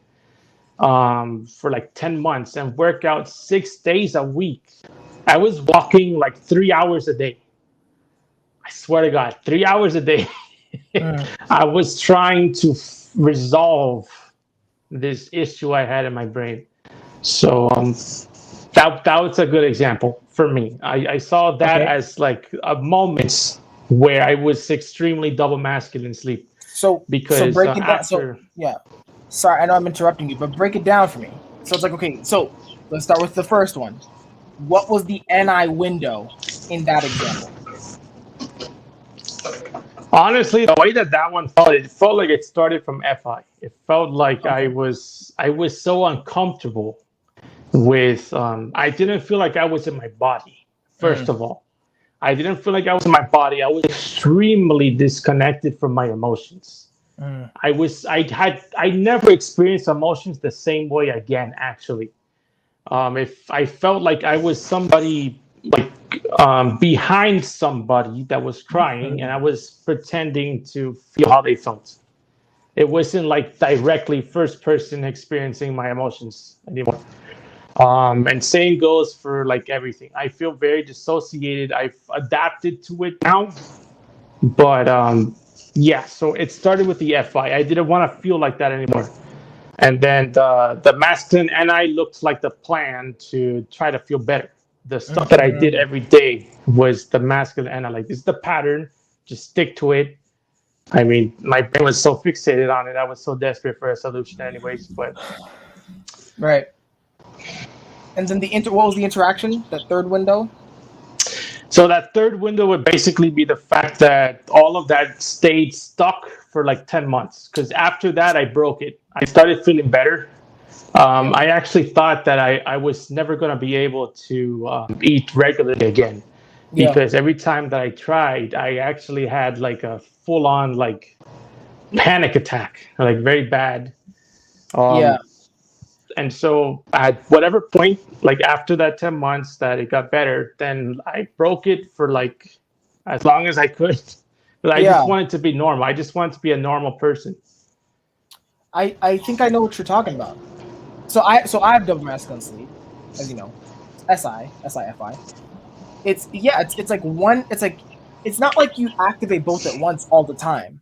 for like 10 months and work out 6 days a week. I was walking like 3 hours a day. I swear to God, 3 hours a day. I was trying to resolve this issue I had in my brain. So that was a good example for me. I saw that as like a moment where I was extremely double masculine sleep. So because break it down. So yeah, sorry, I know I'm interrupting you, but break it down for me. So it's like, okay, so let's start with the first one. What was the NI window in that example? Honestly, the way that one felt, it felt like it started from FI. It felt like Okay. I was so uncomfortable with. I didn't feel like I was in my body. First Mm, of all, I didn't feel like I was in my body. I was extremely disconnected from my emotions. mm, I never experienced emotions the same way again. Actually, if I felt like I was somebody like behind somebody that was crying, and I mm. was pretending to feel how they felt. It wasn't like directly first person experiencing my emotions anymore. And same goes for like everything. I feel very dissociated. I've adapted to it now, but yeah. So it started with the FI. I didn't want to feel like that anymore. And then the masculine NI looked like the plan to try to feel better. The stuff that I did Mhm. every day was the masculine NI. Like, this is the pattern. Just stick to it. I mean, my brain was so fixated on it. I was so desperate for a solution, anyways. But Right. And then what was the interaction? That third window? so that third window would basically be the fact that all of that stayed stuck for like 10 months. Because after that, I broke it. I started feeling better. Yeah. I actually thought that I was never going to be able to eat regularly again, Yeah. because every time that I tried, I actually had like a full on like panic attack, like very bad. Yeah. Um, and so at whatever point, like after that 10 months that it got better, then I broke it for like as long as I could. But I Yeah. just wanted to be normal. I just wanted to be a normal person. I think I know what you're talking about. So I have double masculine sleep, as you know. SIFI. It's like one it's like it's not like you activate both at once all the time.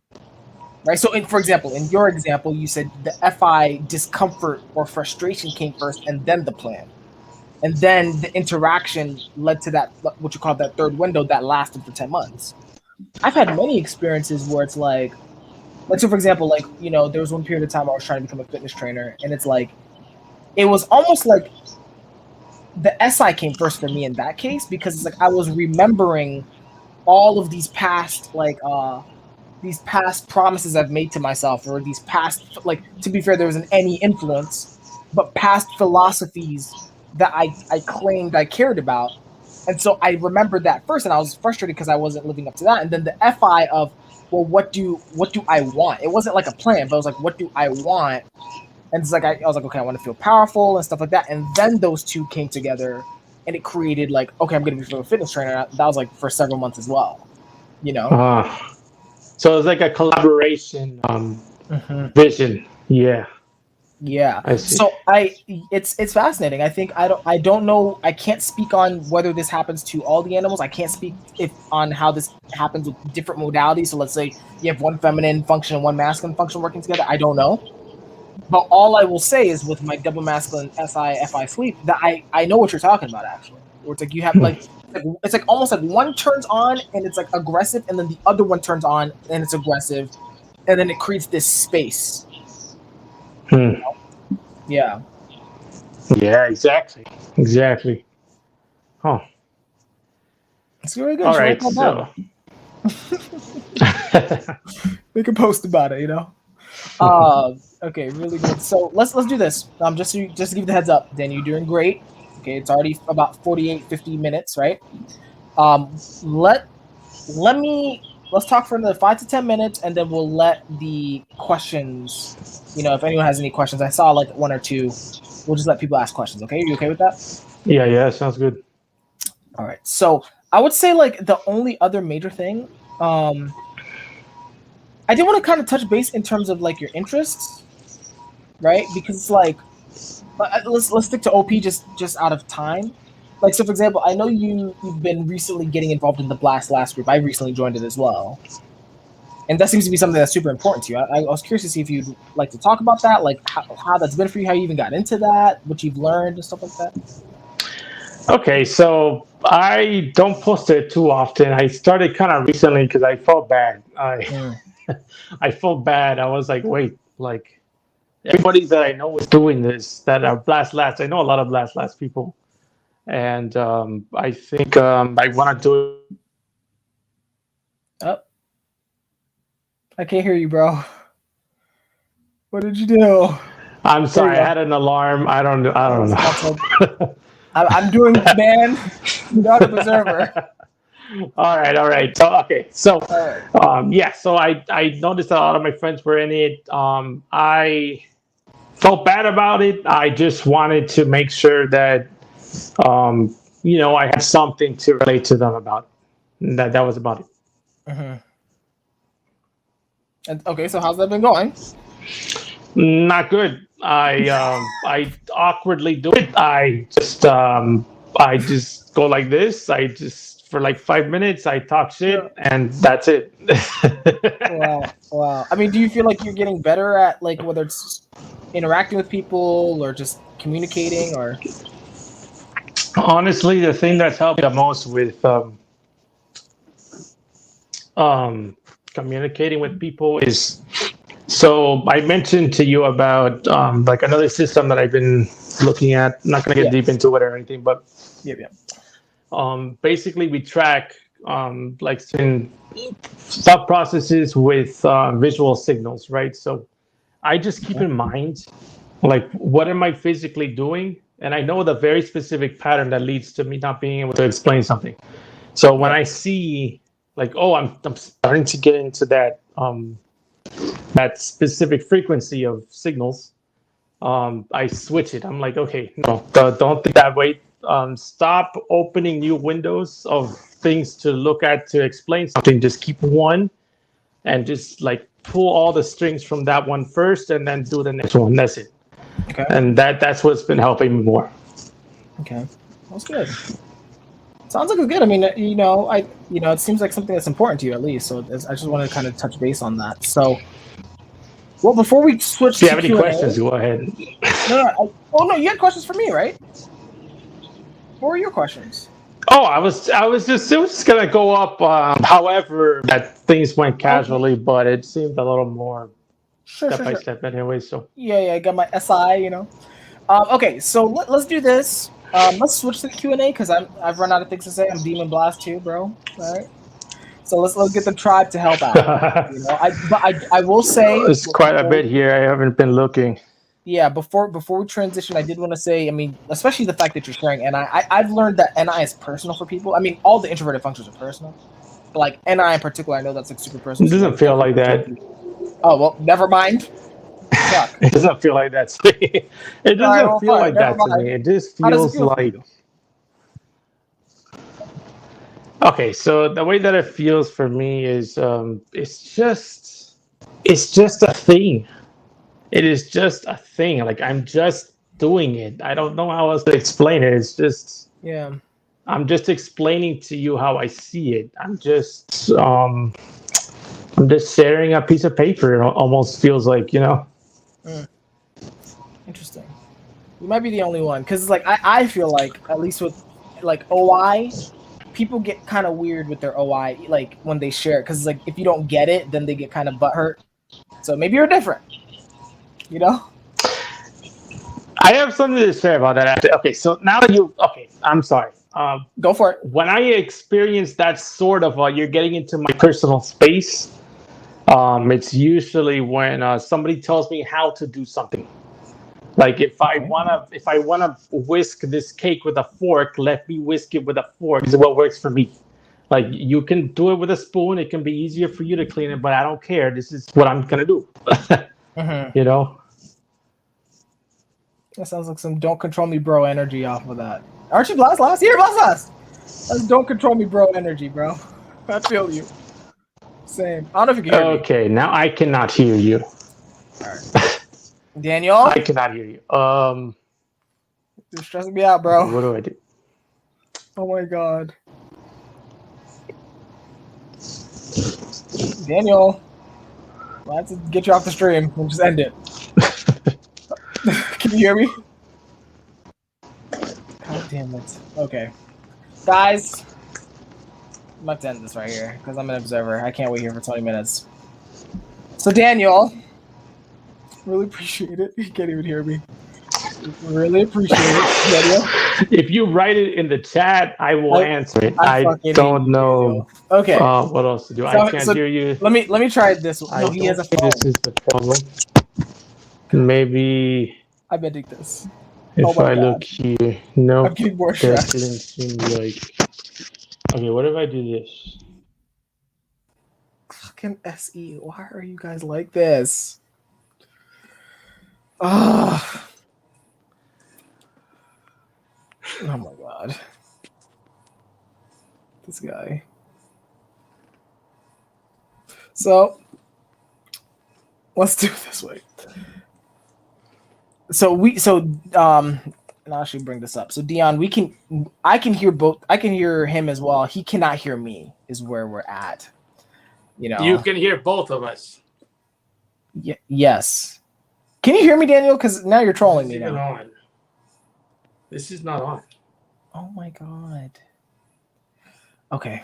Right? So for example, in your example, you said the FI discomfort or frustration came first and then the plan. And then the interaction led to that what you call that third window that lasted for 10 months. I've had many experiences where it's like so for example, like, there was one period of time I was trying to become a fitness trainer, and it's like it was almost like the SI came first for me in that case, because it's like I was remembering all of these past promises I've made to myself, or these past, like, to be fair, there wasn't any influence, but past philosophies that I claimed I cared about. And so I remembered that first, and I was frustrated because I wasn't living up to that. And then the FI of, well, what do I want? It wasn't like a plan, but it was like, what do I want? And it's like I was like, okay, I want to feel powerful and stuff like that. And then those two came together, and it created like, okay, I'm going to be a fitness trainer. That was like for several months as well, you know. Uh, so it's like a collaboration Mm-hmm. vision. Yeah, Yeah. I see. So it's fascinating. I don't know. I can't speak on whether this happens to all the animals. I can't speak if on how this happens with different modalities. So let's say you have one feminine function and one masculine function working together. I don't know. But all I will say is with my double masculine SI FI sleep that I know what you're talking about, actually. Where it's like you have Hmm. it's like almost like one turns on and it's like aggressive, and then the other one turns on and it's aggressive, and then it creates this space. Hmm. Yeah. Yeah, exactly. Exactly. Oh, It's really good. You all should write right. that So, down. Make a post about it. Okay, really good. So let's do this. Just to give you the heads up, Dan, you're doing great. Okay, it's already about 48, 50 minutes, right? Um, let let me let's talk for another 5 to 10 minutes, and then we'll let the questions. If anyone has any questions, I saw like one or two. We'll just let people ask questions. Okay, are you okay with that? yeah, yeah, sounds good. All right. So I would say like the only other major thing, um, I did want to kind of touch base in terms of like your interests, right? Because it's like let's stick to OP just out of time. Like, so for example, I know you've been recently getting involved in the Blast Last group. I recently joined it as well, and that seems to be something that's super important to you. I was curious to see if you'd like to talk about that, like how that's been for you, how you even got into that, what you've learned, and stuff like that. Okay, so I don't post it too often. I started kind of recently because I felt bad. Mm, I felt bad. I was like, wait, like everybody that I know is doing this that are Blast Last. I know a lot of Blast Last people. and I think I want to do it. Oh, I can't hear you, bro. What did you do? I'm There you sorry, I go. had an alarm. I don't. I Oh, don't it's canceled. know. I'm doing, man. Not an observer. All right. So okay, so All right. yeah, so I noticed that a lot of my friends were in it. I felt bad about it. I just wanted to make sure that I had something to relate to them about. And that was about it. Mm-hmm. And okay, so how's that been going? Not good. I awkwardly do it. I just go like this. I just for like 5 minutes I talk Yeah. shit and that's it. Wow. Wow. I mean, do you feel like you're getting better at like whether it's interacting with people or just communicating or? Honestly, the thing that's helped me the most with um, communicating with people is so I mentioned to you about like another system that I've been looking at. I'm not going to get Yeah. deep into it or anything, but Yeah. Yeah. basically we track like in thought processes with visual signals, right? So I just keep in mind like what am I physically doing, and I know the very specific pattern that leads to me not being able to explain something. So when Yeah. I see like, oh, I'm starting to get into that specific frequency of signals, I switch it. I'm like, okay, no, don't think that way. Stop opening new windows of things to look at to explain something. Just keep one and just like pull all the strings from that one first, and then do the next one. That's it. Okay. And that's what's been helping me more. Okay. That's good. Sounds like it's good. I mean, it seems like something that's important to you at least. So I just want to kind of touch base on that. So, well, before we switch If you to have any Q and A, questions, go ahead. oh no, you had questions for me, right? What were your questions? Oh, it was just gonna go up. However, that things went Okay, casually, but it seemed a little more sure, step sure, by sure. step anyway. So Yeah, I got my SI. Okay, so let's do this. Let's switch to the Q and A because I've run out of things to say. I'm Demon Blast too, bro. All right. So let's get the tribe to help out. I will say it's quite a bit here. I haven't been looking. yeah, before we transition, I did want to say, I mean, especially the fact that you're sharing NI. I've learned that NI is personal for people. I mean, all the introverted functions are personal, but like NI in particular, I know that's like super personal. It So doesn't like feel some like people that. oh well, never mind. Fuck. It doesn't feel like that to me. It All right, doesn't well, feel fine. like Never that to mind. me. It just How does it feels feel for like you? okay. So the way that it feels for me is it's just a thing. It is just a thing. Like I'm just doing it. I don't know how else to explain it. It's just Yeah. I'm just explaining to you how I see it. I'm just sharing a piece of paper. It almost feels like, Mm, interesting. You might be the only one because it's like I feel like at least with like OI, people get kind of weird with their OI like when they share it because like if you don't get it, then they get kind of butthurt. So maybe you're different. You know? I have something to say about that. Okay, so now that okay, I'm sorry. Go for it. When I experience that sort of, you're getting into my personal space. It's usually when somebody tells me how to do something. Like Okay. if I wanna whisk this cake with a fork, let me whisk it with a fork. This is what works for me. Like you can do it with a spoon. It can be easier for you to clean it, but I don't care. This is what I'm gonna do. Mm-hmm. you know. That sounds like some "Don't Control Me, Bro" energy off of that. Aren't you blast here, blast? That's "Don't Control Me, Bro" energy, bro. I feel you. Same. I don't know if you can hear me. Okay, now I cannot hear you. All right, Daniel, I cannot hear you. you're stressing me out, Okay, bro. what do I do? Oh my god, Daniel. I have to get you off the stream. We'll just end it. Can you hear me? God damn it. Okay, guys. I'm about to end this right here because I'm an observer. I can't wait here for 20 minutes. So Daniel, really appreciate it. You can't even hear me. Really appreciate it, Daniel. If you write it in the chat, I will I answer it. I I fucking hate don't you, know Daniel. Okay, what else to do. I so can't so hear you. let me try this one. I No, he has don't a think this phone. is the problem. God, Maybe I'm ending this. Oh if my I look god, here. I'm Nope. getting more That stressed. didn't seem like. Okay, what if I do this? Fucking SE, why are you guys like this? Ah, oh my god, this guy. So let's do it this way. And I'll actually bring this up. So Dion, I can hear both. I can hear him as well. He cannot hear me. Is where we're at. You You know. can hear both of us. Yes. Can you hear me, Daniel? Because now you're trolling me Even now. on. This is not on. Oh my god. Okay.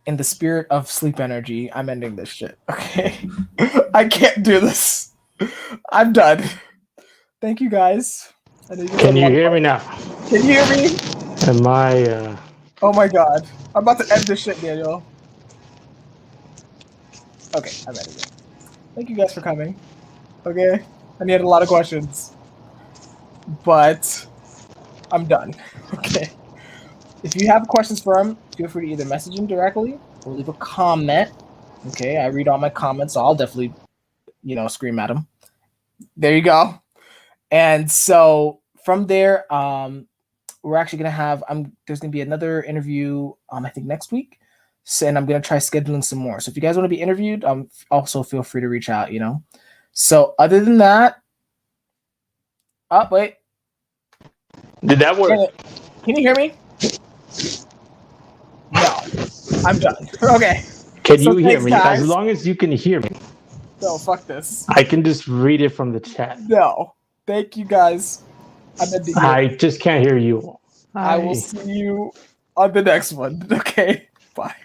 In the spirit of sleep energy, I'm ending this shit. Okay. I can't do this. I'm done. Thank you guys. I know you guys Can had a you lot of hear fun. me now? Can you hear me? Am I? Oh my god. I'm about to end this shit, Daniel. Okay, I'm ending it. Thank you guys for coming. Okay. And you had a lot of questions. But I'm done. Okay. If you have questions for him, feel free to either message him directly or leave a comment. Okay, I read all my comments, so I'll definitely, scream at him. There you go. And so from there, we're actually gonna have there's gonna be another interview I think next week. So, and I'm gonna try scheduling some more. So if you guys want to be interviewed, also feel free to reach out, So other than that, wait. Did that work? Can you hear me? No. I'm done. Okay. Can So you hear thanks, me? As guys. long as you can hear me, No, fuck this. I can just read it from the chat. No. Thank you, guys. I'm ending it. I just can't hear you. I will see you on the next one. Okay. Bye.